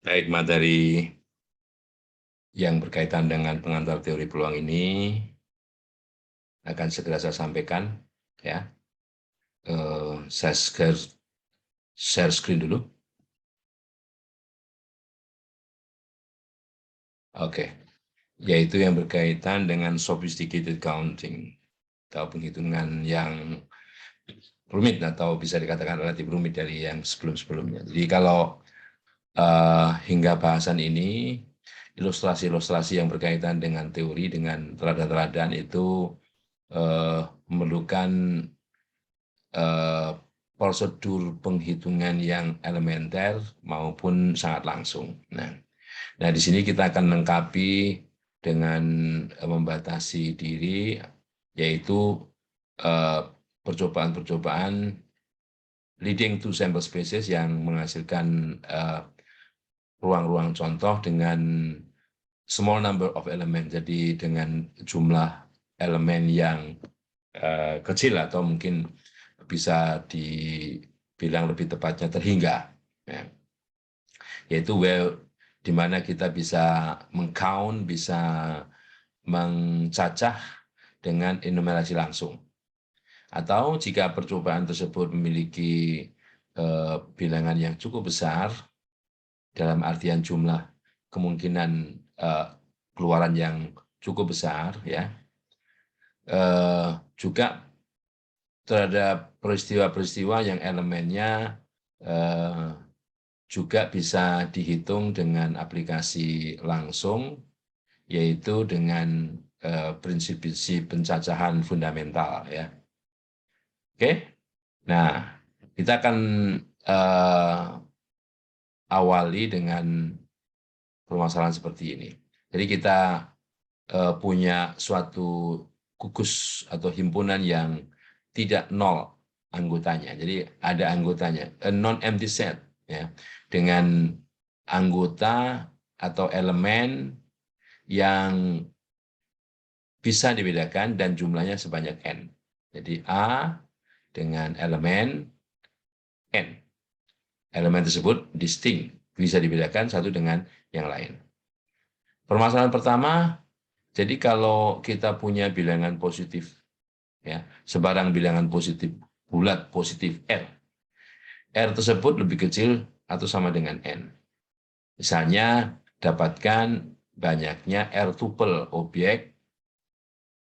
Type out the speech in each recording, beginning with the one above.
Baik, materi yang berkaitan dengan pengantar teori peluang ini akan segera saya sampaikan. Ya, saya share screen dulu. Oke, yaitu yang berkaitan dengan sophisticated counting atau penghitungan yang rumit atau bisa dikatakan relatif rumit dari yang sebelum-sebelumnya. Jadi kalau hingga bahasan ini, ilustrasi-ilustrasi yang berkaitan dengan teori, dengan teladan-teladan itu memerlukan prosedur penghitungan yang elementer maupun sangat langsung. Nah, di sini kita akan melengkapi dengan membatasi diri, yaitu percobaan-percobaan leading to sample spaces yang menghasilkan ruang-ruang contoh dengan small number of element, jadi dengan jumlah elemen yang kecil atau mungkin bisa dibilang lebih tepatnya terhingga, ya. Yaitu di mana kita bisa meng-count, bisa mencacah dengan enumerasi langsung. Atau jika percobaan tersebut memiliki bilangan yang cukup besar, dalam artian jumlah kemungkinan keluaran yang cukup besar, ya, juga terhadap peristiwa-peristiwa yang elemennya juga bisa dihitung dengan aplikasi langsung, yaitu dengan prinsip-prinsip pencacahan fundamental, ya. Oke, nah kita akan awali dengan permasalahan seperti ini. Jadi kita punya suatu gugus atau himpunan yang tidak nol anggotanya. Jadi ada anggotanya, a non-empty set, ya, dengan anggota atau elemen yang bisa dibedakan dan jumlahnya sebanyak n. Jadi A dengan elemen n. Elemen tersebut distinct, bisa dibedakan satu dengan yang lain. Permasalahan pertama, jadi kalau kita punya bilangan positif, ya, sebarang bilangan positif bulat positif R tersebut lebih kecil atau sama dengan N. Misalnya, dapatkan banyaknya R tuple objek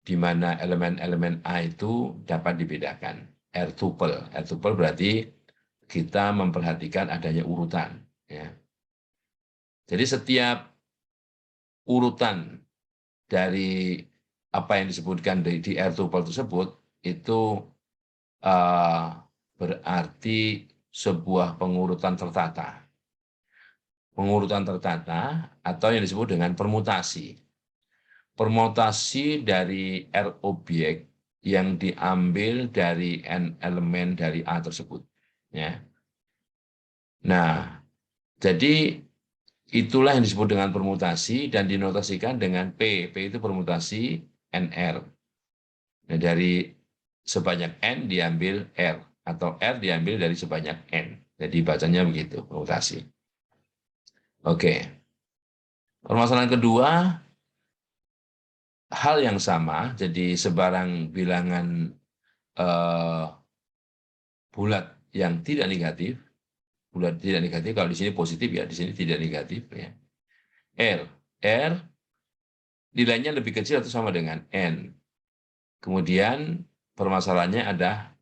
di mana elemen-elemen A itu dapat dibedakan. R tuple berarti kita memperhatikan adanya urutan, ya. Jadi setiap urutan dari apa yang disebutkan di R tuple tersebut itu berarti sebuah pengurutan tertata. Pengurutan tertata atau yang disebut dengan permutasi. Permutasi dari R objek yang diambil dari N elemen dari A tersebut, ya. Nah, jadi itulah yang disebut dengan permutasi dan dinotasikan dengan P. P itu permutasi NR. Nah, dari sebanyak N diambil R, atau R diambil dari sebanyak N. Jadi bacanya begitu, permutasi. Oke. Permasalahan kedua, hal yang sama, jadi sebarang bilangan bulat yang tidak negatif, bulat tidak negatif, kalau di sini positif ya, di sini tidak negatif, ya. R nilainya lebih kecil atau sama dengan N. Kemudian permasalahannya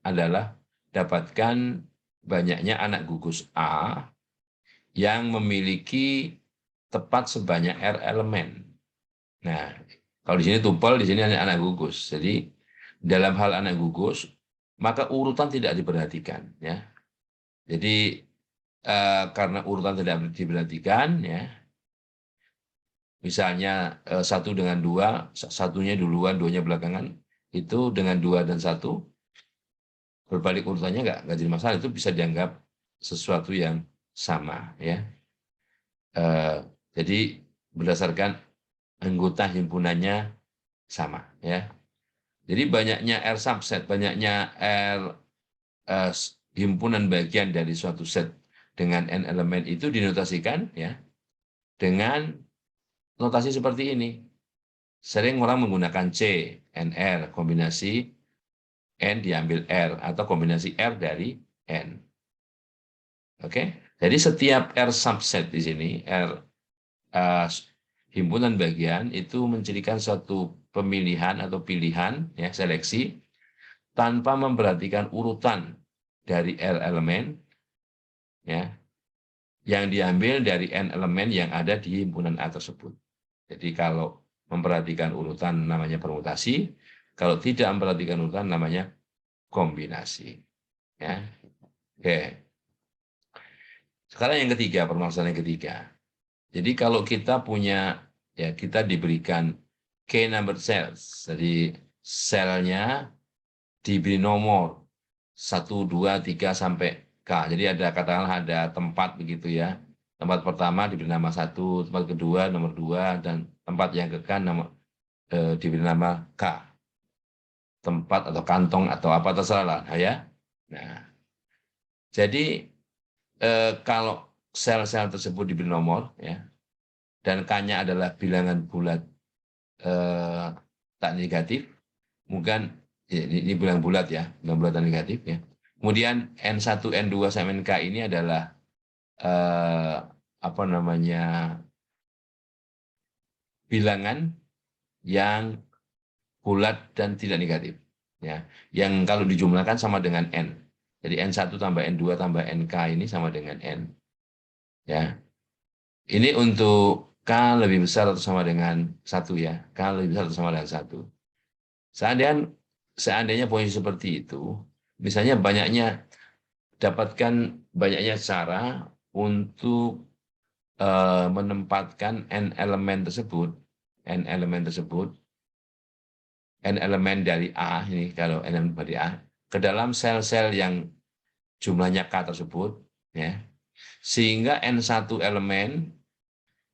adalah dapatkan banyaknya anak gugus A yang memiliki tepat sebanyak R elemen. Nah, kalau di sini tupel, di sini anak gugus. Jadi dalam hal anak gugus, maka urutan tidak diperhatikan, ya. Jadi karena urutan tidak diperhatikan, ya. Misalnya 1 dengan 2, satunya duluan, 2-nya belakangan, itu dengan 2 dan 1, berbalik urutannya nggak jadi masalah, itu bisa dianggap sesuatu yang sama, ya. Jadi berdasarkan anggota himpunannya sama, ya. Jadi banyaknya R subset, banyaknya R himpunan bagian dari suatu set dengan n elemen itu dinotasikan, ya, dengan notasi seperti ini. Sering orang menggunakan C, NR, kombinasi N diambil R, atau kombinasi R dari N. Oke, jadi setiap R subset di sini, R himpunan bagian, itu mencirikan suatu pemilihan atau pilihan, ya, seleksi, tanpa memperhatikan urutan dari R elemen, ya, yang diambil dari N elemen yang ada di himpunan A tersebut. Jadi kalau memperhatikan urutan namanya permutasi, kalau tidak memperhatikan urutan namanya kombinasi. Ya. Oke. Sekarang yang ketiga, permasalahan yang ketiga. Jadi kalau kita punya, ya, kita diberikan K number cells, jadi selnya diberi nomor 1, 2, 3 sampai K. Jadi ada, katakanlah ada tempat begitu ya. Tempat pertama diberi nama 1, tempat kedua nomor 2, dan tempat yang ke K diberi nama K. Tempat atau kantong atau apa terserah lah ya. Nah, jadi kalau sel-sel tersebut diberi nomor, ya, dan K-nya adalah bilangan bulat tak negatif, mungkin ini bilangan bulat ya, bilangan bulat tak negatif ya. Kemudian N1, N2 sampai Nk ini adalah apa namanya, bilangan yang bulat dan tidak negatif, ya. Yang kalau dijumlahkan sama dengan N. Jadi N1 tambah N2 tambah Nk ini sama dengan N. Ya. Ini untuk K lebih besar atau sama dengan 1 ya. K lebih besar atau sama dengan 1. Seandainya posisi seperti itu, misalnya dapatkan banyaknya cara untuk menempatkan N elemen tersebut, N elemen dari A, ini kalau N elemen dari A, ke dalam sel-sel yang jumlahnya K tersebut, ya, sehingga N1 elemen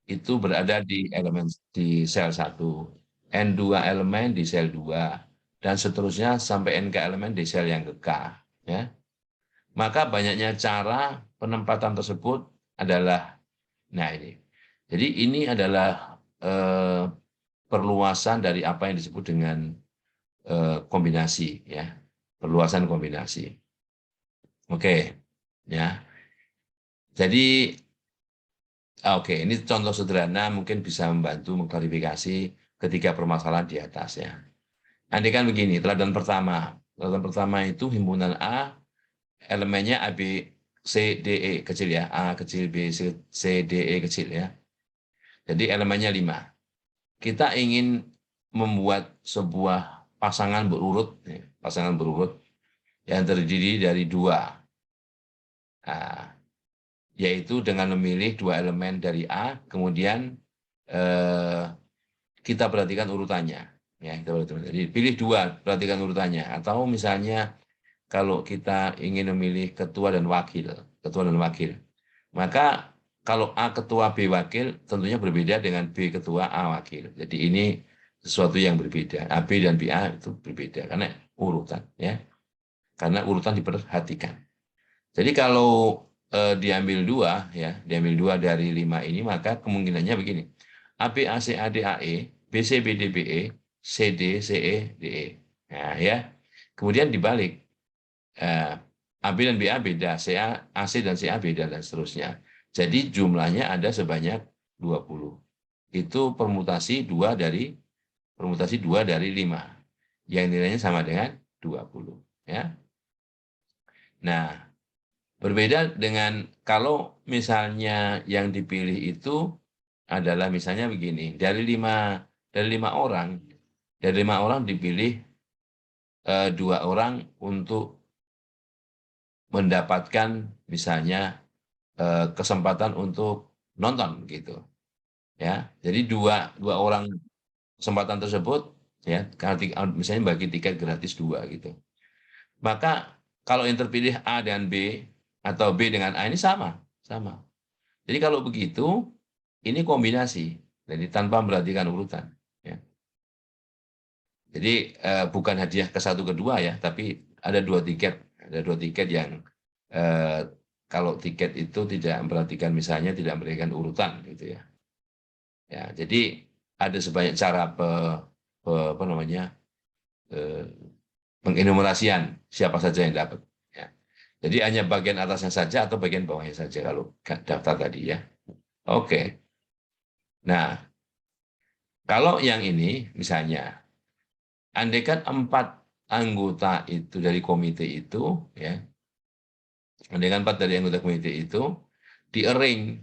itu berada di sel 1, N2 elemen di sel 2, dan seterusnya sampai Nk elemen di sel yang ke K. Ya. Maka banyaknya cara penempatan tersebut adalah, nah ini. Jadi ini adalah perluasan dari apa yang disebut dengan kombinasi, ya, perluasan kombinasi. Oke, ya. Jadi oke, ini contoh sederhana mungkin bisa membantu mengklarifikasi ketiga permasalahan di atas ya. Andai kan begini, teladan pertama itu himpunan A, elemennya A, B, C, D, E kecil ya, A kecil, B, C, D, E kecil ya. Jadi elemennya 5. Kita ingin membuat sebuah pasangan berurut yang terdiri dari 2. Nah, yaitu dengan memilih 2 elemen dari A, kemudian kita perhatikan urutannya. Ya, jadi pilih 2, perhatikan urutannya. Atau misalnya kalau kita ingin memilih ketua dan wakil, maka kalau A ketua, B wakil, tentunya berbeda dengan B ketua, A wakil. Jadi ini sesuatu yang berbeda. A, B dan BA itu berbeda karena urutan, ya. Karena urutan diperhatikan. Jadi kalau diambil 2, ya, diambil 2 dari 5 ini, maka kemungkinannya begini. A, B, A, C, A, D, A, E, B, C, B, D, B, E, C, D, C, E, D, E. Nah, ya. Kemudian dibalik. A, B dan BA beda, AC dan CA beda, dan seterusnya. Jadi jumlahnya ada sebanyak 20. Itu permutasi 2 dari 5, yang nilainya sama dengan 20. Ya. Nah, berbeda dengan kalau misalnya yang dipilih itu adalah misalnya begini, dari 5 orang, dipilih 2 orang untuk mendapatkan misalnya kesempatan untuk nonton gitu. Ya. Jadi dua orang kesempatan tersebut, ya, misalnya bagi tiket gratis 2 gitu. Maka kalau yang terpilih A dan B atau B dengan A ini sama. Jadi kalau begitu ini kombinasi. Jadi tanpa memperhatikan urutan, ya. Jadi bukan hadiah ke 1 ke 2 ya, tapi ada 2 tiket. Ada 2 tiket yang kalau tiket itu tidak memperhatikan, misalnya tidak memberikan urutan gitu ya. Ya, jadi ada sebanyak cara apa namanya pengenumerasian siapa saja yang dapat. Ya. Jadi hanya bagian atasnya saja atau bagian bawahnya saja kalau daftar tadi ya. Oke. Nah, kalau yang ini misalnya, andaikan 4 anggota itu dari komite itu, ya, andaikan 4 dari anggota komite itu di-arrange,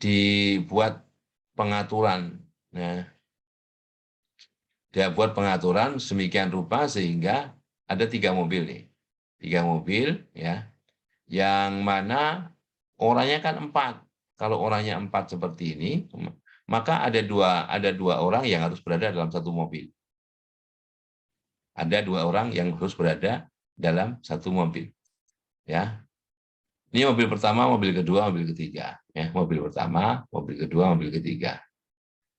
dibuat pengaturan, nah, dia buat pengaturan sedemikian rupa sehingga ada 3 mobil nih, 3 mobil, ya, yang mana orangnya kan 4. Kalau orangnya 4 seperti ini, maka ada dua orang yang harus berada dalam satu mobil. Ada 2 orang yang harus berada dalam satu mobil. Ya, ini mobil pertama, mobil kedua, mobil ketiga. Ya, mobil pertama, mobil kedua, mobil ketiga.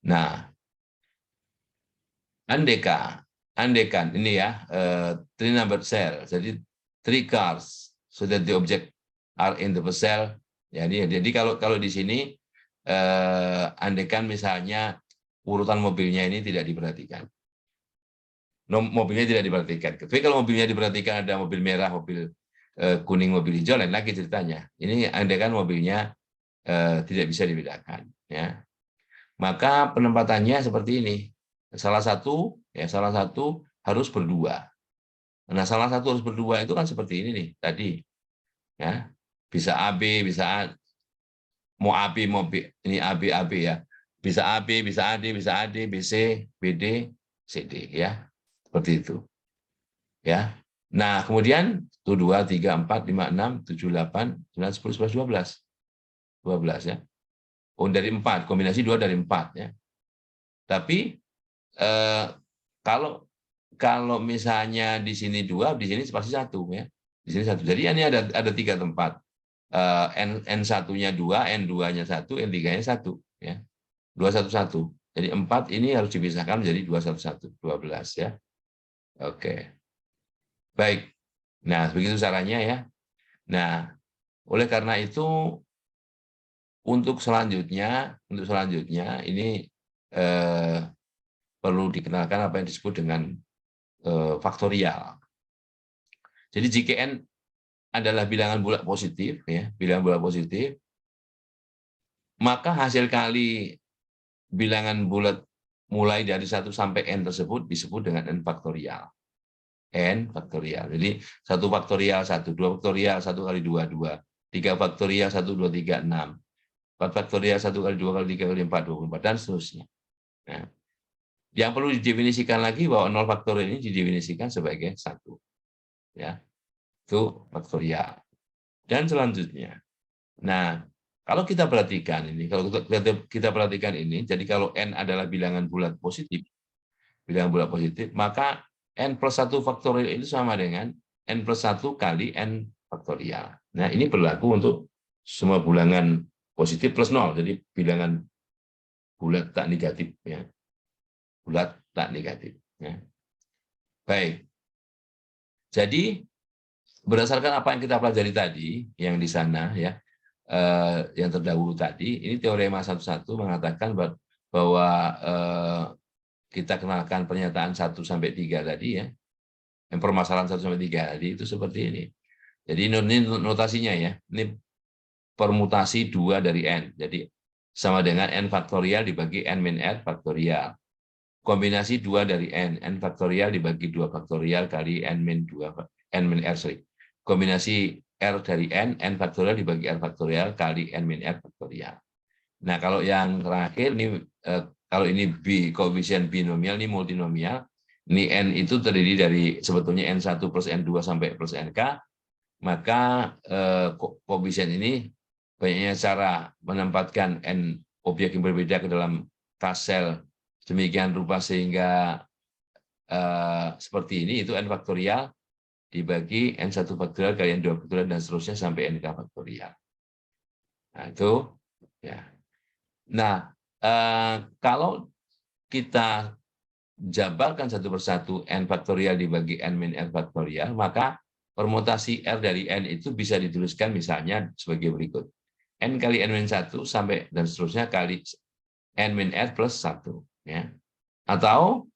Nah, andekan ini ya, 3 number cell. Jadi 3 cars so that the object are in the cell. Jadi kalau di sini andekan misalnya urutan mobilnya ini tidak diperhatikan. Mobilnya tidak diperhatikan. Tapi kalau mobilnya diperhatikan, ada mobil merah, mobil kuning, mobil hijau, lain lagi ceritanya. Ini andekan mobilnya tidak bisa dibedakan. Ya. Maka penempatannya seperti ini. Salah satu harus berdua. Nah, salah satu harus berdua itu kan seperti ini nih tadi. Ya. Bisa AB, bisa A, mau AB, mau B, ini AB, AB ya. Bisa AB, bisa AD, bisa AD, BC, BD, CD ya. Seperti itu. Ya. Nah, kemudian 1, 2, 3, 4, 5, 6, 7, 8, 9, 10, 11, 12. 12 ya. Oh, dari 4, kombinasi 2 dari 4 ya. Tapi kalau misalnya di sini 2, di sini pasti 1 ya. Di sini 1. Jadi ini ada 3 tempat. N1-nya 2, N2-nya 1, N3-nya 1 ya. 2, 1, 1. Jadi 4 ini harus dipisahkan menjadi 2, 1, 1, 12 ya. Oke. Baik. Nah, begitu caranya ya. Nah, oleh karena itu untuk selanjutnya ini perlu dikenalkan apa yang disebut dengan faktorial. Jadi jika n adalah bilangan bulat positif, ya, bilangan bulat positif, maka hasil kali bilangan bulat mulai dari 1 sampai n tersebut disebut dengan n faktorial. N faktorial. Jadi 1 faktorial 1, 2 faktorial 1 kali 2, 2, 3 faktorial 1, 2, 3, 6, 4 faktorial 1 kali 2 kali 3 kali 4, 24, dan seterusnya. Nah, yang perlu didefinisikan lagi bahwa 0 faktorial ini didefinisikan sebagai 1. Ya, itu faktorial. Dan selanjutnya, nah, kalau kita perhatikan ini, jadi kalau n adalah bilangan bulat positif, maka n plus 1 faktorial itu sama dengan n plus 1 kali n faktorial. Nah, ini berlaku untuk semua bilangan positif plus 0, jadi bilangan bulat tak negatif. Ya. Bulat tak negatif. Ya. Baik. Jadi, berdasarkan apa yang kita pelajari tadi, yang di sana, ya, yang terdahulu tadi, ini teorema 1-1 mengatakan bahwa kita kenalkan pernyataan 1-3 tadi ya, yang permasalahan 1-3 tadi itu seperti ini. Jadi ini notasinya ya, ini permutasi 2 dari n, jadi sama dengan n faktorial dibagi n min r faktorial. Kombinasi 2 dari n faktorial dibagi 2 faktorial kali n min r, kombinasi r dari n faktorial dibagi r faktorial kali n min r faktorial. Nah, kalau yang terakhir ini kalau ini koefisien binomial, ini multinomial, ini n itu terdiri dari sebetulnya n1 plus n2 sampai plus nk, maka koefisien ini banyaknya cara menempatkan n objek yang berbeda ke dalam K-sel demikian rupa sehingga seperti ini, itu n faktorial dibagi n1 faktorial kali n2 faktorial dan seterusnya sampai nk faktorial. Nah, itu ya. Nah, kalau kita jabarkan satu persatu n faktorial dibagi n min r faktorial, maka permutasi r dari n itu bisa dituliskan misalnya sebagai berikut. N kali n min 1 sampai dan seterusnya kali n min r plus 1. Ya. Atau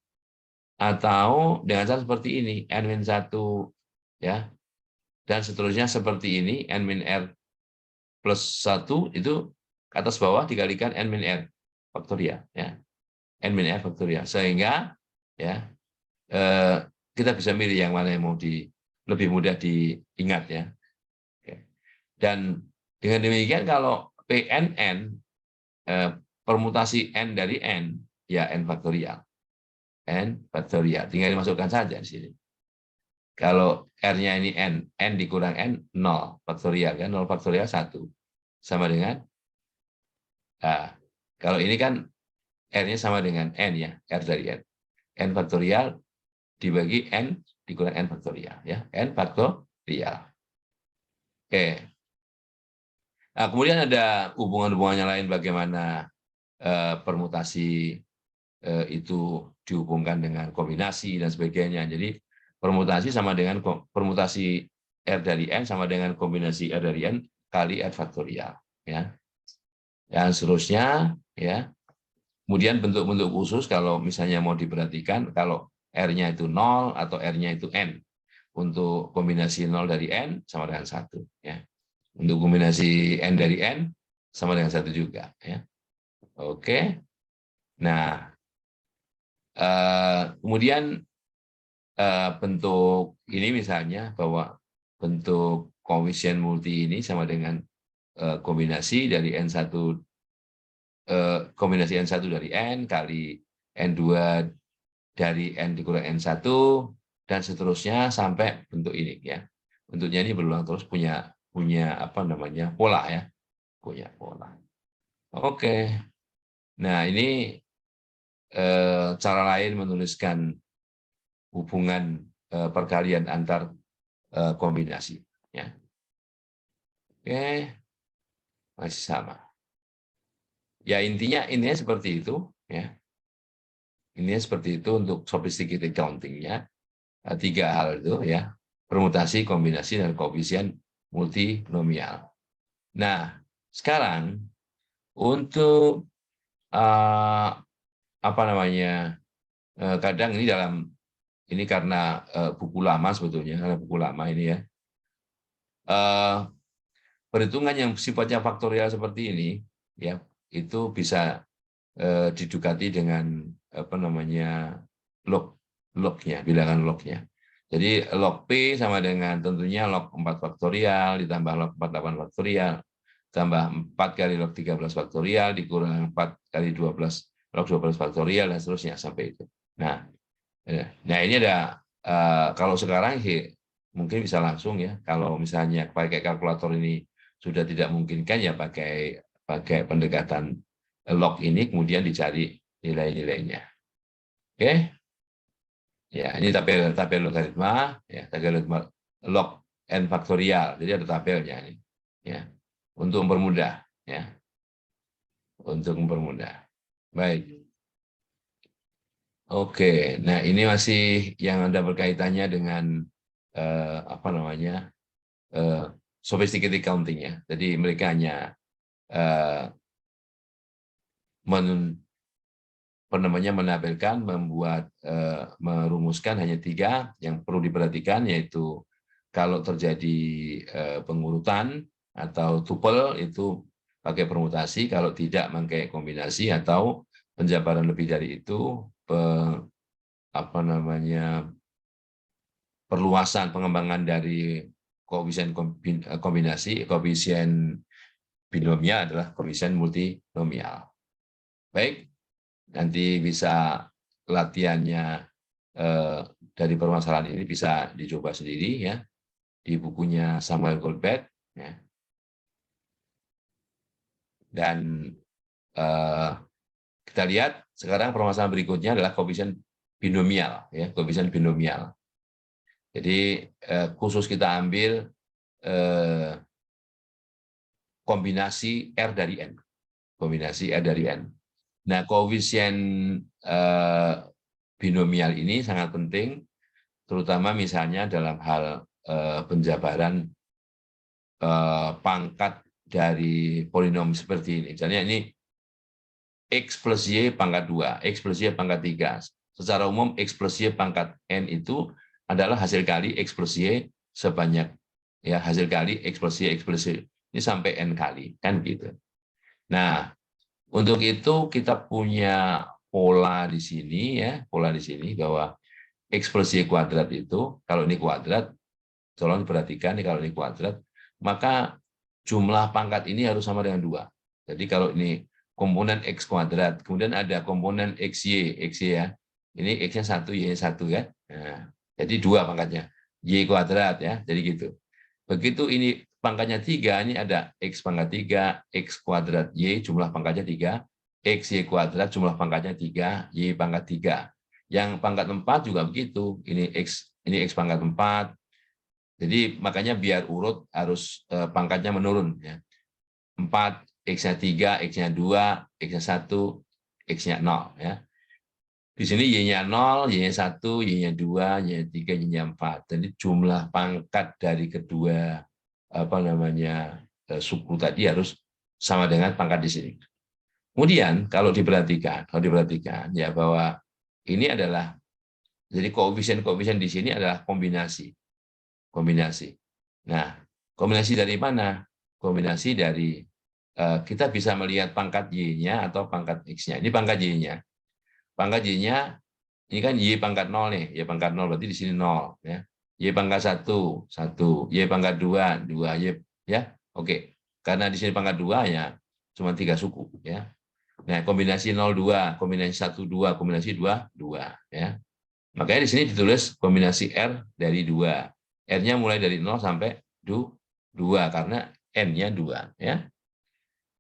dengan cara seperti ini, n min 1, ya, dan seterusnya seperti ini, n min r plus 1 itu atas bawah dikalikan n min r faktorial. Ya. N min r faktorial. Sehingga ya kita bisa milih yang mana yang mau lebih mudah diingat ya. Dan dengan demikian kalau PNN permutasi n dari n ya n faktorial. N faktorial tinggal dimasukkan saja di sini. Kalau R-nya ini n dikurang n 0 faktorial kan 0 faktorial 1 sama dengan kalau ini kan R-nya sama dengan n ya, R dari n. N faktorial dibagi n dikurang n faktorial ya, n faktorial. Oke. Nah, kemudian ada hubungan-hubungannya lain bagaimana permutasi itu dihubungkan dengan kombinasi dan sebagainya. Jadi permutasi sama dengan permutasi R dari n sama dengan kombinasi R dari n kali R faktorial ya. Dan seterusnya ya. Kemudian bentuk-bentuk khusus kalau misalnya mau diperhatikan kalau R-nya itu 0 atau R-nya itu n. Untuk kombinasi 0 dari n sama dengan 1 ya. Untuk kombinasi n dari n sama dengan 1 juga ya. Oke. Nah, kemudian bentuk ini misalnya bahwa bentuk koefisien multi ini sama dengan kombinasi dari N1 kombinasi N1 dari N kali N2 dari N dikurang N1 dan seterusnya sampai bentuk ini ya. Bentuknya ini berulang terus punya apa namanya pola ya. Punya pola. Oke. Nah, ini cara lain menuliskan hubungan perkalian antar kombinasi. Ya. Oke, masih sama. Ya intinya seperti itu. Ya. Ini seperti itu untuk sophisticated counting-nya. 3 hal itu ya, permutasi, kombinasi, dan koefisien multinomial. Nah, sekarang untuk apa namanya? Kadang ini ini karena buku lama sebetulnya, karena buku lama ini ya. Perhitungan yang sifatnya faktorial seperti ini, ya itu bisa didekati dengan apa namanya lognya, bilangan lognya. Jadi log P sama dengan tentunya log 4 faktorial ditambah log 48 faktorial tambah 4 kali log 13 faktorial dikurang 4 kali 12 log 12 faktorial dan seterusnya sampai itu. Nah ini ada kalau sekarang mungkin bisa langsung ya. Kalau misalnya pakai kalkulator ini sudah tidak memungkinkan ya pakai pendekatan log ini kemudian dicari nilai-nilainya. Oke. Ya, ini tabel logaritma ya, tabel log n faktorial. Jadi ada tabelnya ini. Ya. Untuk mempermudah ya. Untuk mempermudah. Baik. Oke. Nah, ini masih yang ada berkaitannya dengan apa namanya? Sophisticated counting ya. Jadi mereka hanya menampilkan, merumuskan hanya 3 yang perlu diperhatikan, yaitu kalau terjadi pengurutan atau tuple itu pakai permutasi, kalau tidak pakai kombinasi, atau penjabaran lebih dari itu apa namanya perluasan pengembangan dari koefisien kombinasi, koefisien binomial adalah koefisien multinomial. Baik. Nanti bisa latihannya dari permasalahan ini bisa dicoba sendiri ya di bukunya Samuel Goldberg ya. Dan kita lihat sekarang permasalahan berikutnya adalah koefisien binomial ya, koefisien binomial. Jadi khusus kita ambil kombinasi R dari N. Kombinasi R dari N. Nah, koefisien binomial ini sangat penting, terutama misalnya dalam hal penjabaran pangkat dari polinom seperti ini. Misalnya ini X plus Y pangkat 2, X plus Y pangkat 3. Secara umum, X plus Y pangkat N itu adalah hasil kali X plus Y sebanyak, ya, hasil kali X plus Y. Ini sampai N kali, kan gitu. Nah, untuk itu kita punya pola di sini, ya, pola di sini bahwa X plus Y kuadrat itu, kalau ini kuadrat, tolong diperhatikan, kalau ini kuadrat, maka jumlah pangkat ini harus sama dengan 2. Jadi kalau ini komponen X kuadrat, kemudian ada komponen XY ya. Ini X-nya 1, Y-nya 1 kan. Nah, jadi 2 pangkatnya. Y kuadrat ya, jadi gitu. Begitu ini pangkatnya 3, ini ada X pangkat 3, X kuadrat Y, jumlah pangkatnya 3, X Y kuadrat, jumlah pangkatnya 3, Y pangkat 3. Yang pangkat 4 juga begitu, ini X pangkat 4, jadi makanya biar urut harus pangkatnya menurun. Ya. 4, X-nya 3, X-nya 2, X-nya 1, X-nya 0. Ya. Di sini Y-nya 0, Y-nya 1, Y-nya 2, Y-nya 3, Y-nya 4. Jadi jumlah pangkat dari kedua suku tadi harus sama dengan pangkat di sini. Kemudian kalau diperhatikan ya bahwa ini adalah, jadi koefisien di sini adalah kombinasi. Nah, kombinasi dari mana? Kombinasi dari kita bisa melihat pangkat Y-nya atau pangkat X-nya. Ini pangkat Y-nya. Pangkat Y-nya, ini kan Y pangkat 0 nih. Y pangkat 0 berarti di sini 0. Ya. Y pangkat 1, 1. Y pangkat 2, 2. Y, ya, oke. Karena di sini pangkat 2 ya cuma 3 suku. Ya. Nah, kombinasi 02, kombinasi 12, kombinasi 2, 2. Ya. Makanya di sini ditulis kombinasi R dari 2. R-nya mulai dari 0 sampai 2 karena N-nya 2. Ya.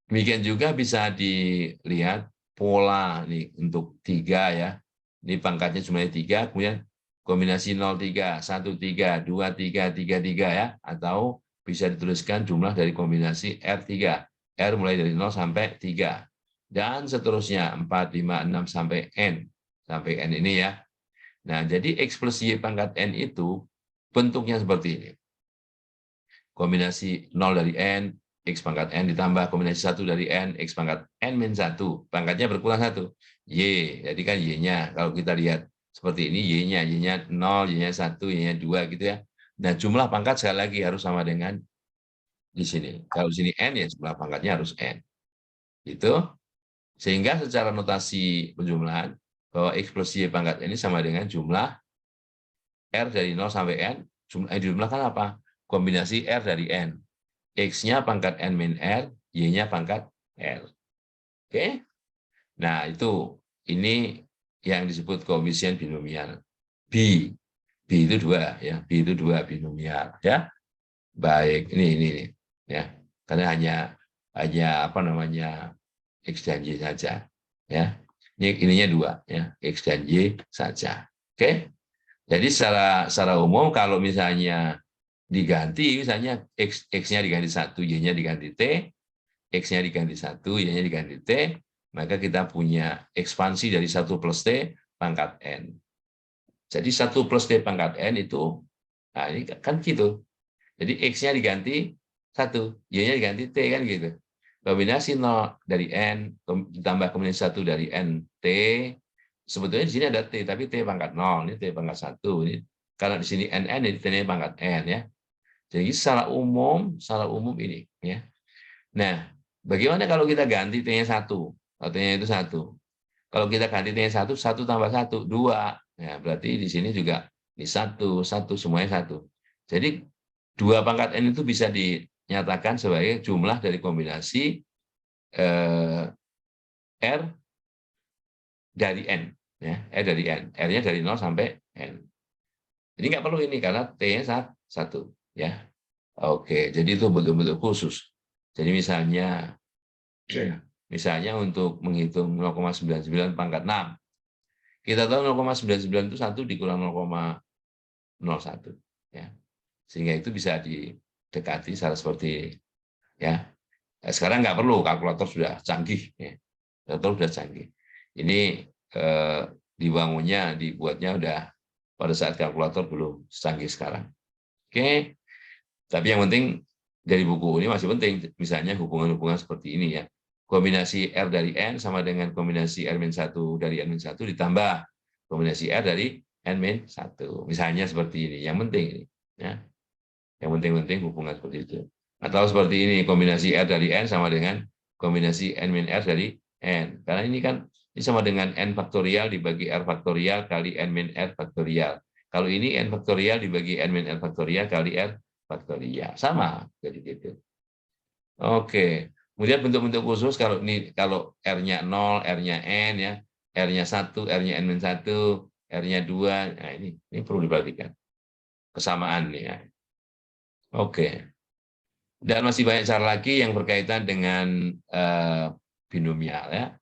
Demikian juga bisa dilihat pola nih untuk 3 ya. Ini pangkatnya jumlahnya 3, kemudian kombinasi 03, 13, 23, 33 ya. Atau bisa dituliskan jumlah dari kombinasi R3. R mulai dari 0 sampai 3. Dan seterusnya 4, 5, 6 sampai N. Sampai N ini ya. Nah, jadi X plus Y pangkat N itu bentuknya seperti ini. Kombinasi 0 dari N, X pangkat N ditambah kombinasi 1 dari N, X pangkat N min 1. Pangkatnya berkurang 1. Y, jadi kan Y-nya. Kalau kita lihat seperti ini, Y-nya 0, Y-nya 1, Y-nya 2 gitu ya. Nah, jumlah pangkat sekali lagi harus sama dengan di sini. Kalau di sini N, ya jumlah pangkatnya harus N. Gitu. Sehingga secara notasi penjumlahan, bahwa X plus Y pangkat N ini sama dengan jumlah R dari 0 sampai N, dijumlahkan apa? Kombinasi R dari N. X-nya pangkat N min R, Y-nya pangkat R. Oke? Nah, ini yang disebut koefisien binomial. B itu 2 ya. B itu 2 binomial ya. Baik, ini ya. Karena hanya X dan Y saja ya. Ininya 2 ya, X dan Y saja. Oke? Jadi secara umum kalau misalnya diganti, misalnya X-nya diganti 1, Y-nya diganti T, X-nya diganti 1, Y-nya diganti T, maka kita punya ekspansi dari 1 plus T pangkat N. Jadi 1 plus T pangkat N itu, nah ini kan gitu. Jadi X-nya diganti 1, Y-nya diganti T, kan gitu. Kombinasi 0 dari N, ditambah kombinasi 1 dari N, T, sebetulnya di sini ada T, tapi T pangkat 0, ini T pangkat 1. Ini, karena di sini NN, ini T pangkat N. Ya. Jadi secara umum ini. Ya. Nah, bagaimana kalau kita ganti T-nya 1? Kalau T-nya itu 1. Kalau kita ganti T-nya 1, 1 tambah 1, 2. Ya, berarti di sini juga ini 1, semuanya 1. Jadi 2 pangkat N itu bisa dinyatakan sebagai jumlah dari kombinasi R dari N. Ya, R dari N. R-nya dari 0 sampai N. Jadi nggak perlu ini, karena T-nya 1. Ya. Oke, jadi itu betul-betul khusus. Jadi misalnya untuk menghitung 0,99 pangkat 6, kita tahu 0,99 itu 1 dikurang 0,01. Ya. Sehingga itu bisa didekati seperti ya. Sekarang nggak perlu, kalkulator sudah canggih. Ya. Kalkulator sudah canggih. Ini dibuatnya udah pada saat kalkulator belum secanggih sekarang. Oke, tapi yang penting dari buku ini masih penting, misalnya hubungan-hubungan seperti ini ya, kombinasi R dari N sama dengan kombinasi R-1 dari N-1 ditambah kombinasi R dari N-1. Misalnya seperti ini, yang penting ini. Ya. Yang penting-penting hubungan seperti itu. Atau seperti ini, kombinasi R dari N sama dengan kombinasi N-R dari N. Karena ini kan ini sama dengan N faktorial dibagi R faktorial kali N-R faktorial. Kalau ini N faktorial dibagi N-R faktorial kali R faktorial. Sama, jadi gitu. Oke. Kemudian bentuk-bentuk khusus kalau ini kalau R-nya 0, R-nya N ya, R-nya 1, R-nya N-1, R-nya 2. Nah, ini perlu diperhatikan. Kesamaan nih ya. Oke. Dan masih banyak cara lagi yang berkaitan dengan binomial ya.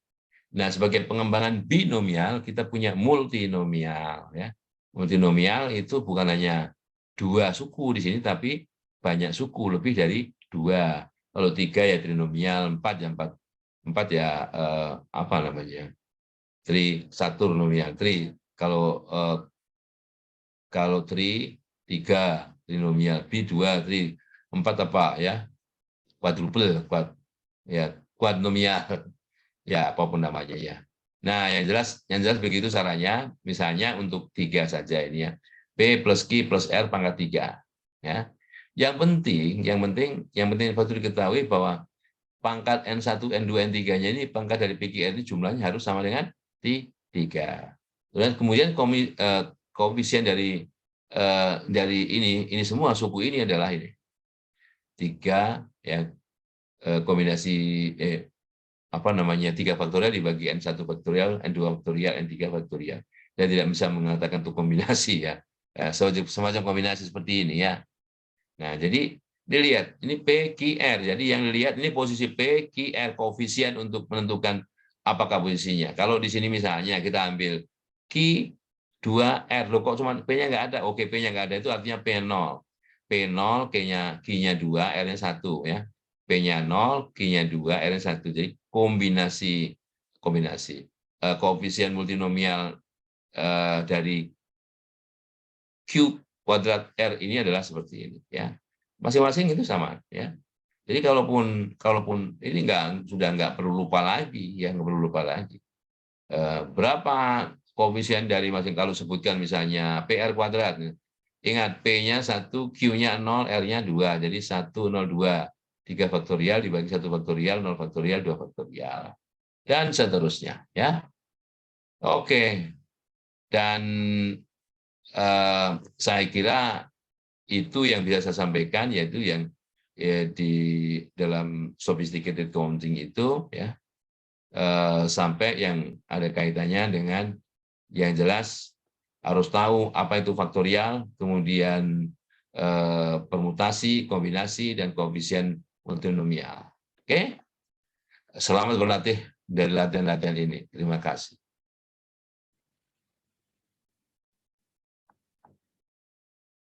Nah, sebagai pengembangan binomial kita punya multinomial ya. Multinomial itu bukan hanya 2 suku di sini tapi banyak suku, lebih dari 2. Kalau 3 ya trinomial, 4 ya 4 ya apa namanya? Saturnomial, kalau 3 trinomial, B 2 4 apa ya? Quadruple, quadnomial, ya apapun namanya ya. Nah, yang jelas begitu caranya. Misalnya untuk 3 saja ini ya, P plus Q plus R pangkat 3 ya. Yang penting patut diketahui bahwa pangkat N1, N2, N3-nya ini pangkat dari PQR ini jumlahnya harus sama dengan 3. Dan kemudian koefisien dari ini semua suku ini adalah ini 3 ya, kombinasi apa namanya 3 faktorial dibagi N1 faktorial, N2 faktorial, N3 faktorial. Dan tidak bisa mengatakan itu kombinasi ya. Semacam kombinasi seperti ini ya. Nah, jadi dilihat ini PQR. Jadi yang dilihat ini posisi PQR, koefisien untuk menentukan apakah posisinya. Kalau di sini misalnya kita ambil Q2R, loh kok cuma P-nya nggak ada? Oke, P-nya nggak ada itu artinya P0. P0, Q-nya 2, R-nya 1 ya. P-nya 0, Q-nya 2, R-nya 1. Jadi kombinasi koefisien multinomial dari Q kuadrat R ini adalah seperti ini ya. Masing-masing itu sama ya. Jadi kalaupun ini sudah nggak perlu lupa lagi ya, nggak perlu lupa lagi. Berapa koefisien dari masing, kalau sebutkan misalnya PR kuadrat. Ingat P-nya 1, Q-nya 0, R-nya 2. Jadi 102. 3 faktorial dibagi 1 faktorial, 0 faktorial, 2 faktorial. Dan seterusnya ya. Oke. Dan saya kira itu yang bisa saya sampaikan, yaitu yang di dalam sophisticated counting itu ya, sampai yang ada kaitannya dengan yang jelas harus tahu apa itu faktorial, kemudian permutasi, kombinasi, dan koefisien multinomial. Oke, selamat berlatih dari latihan-latihan ini. Terima kasih.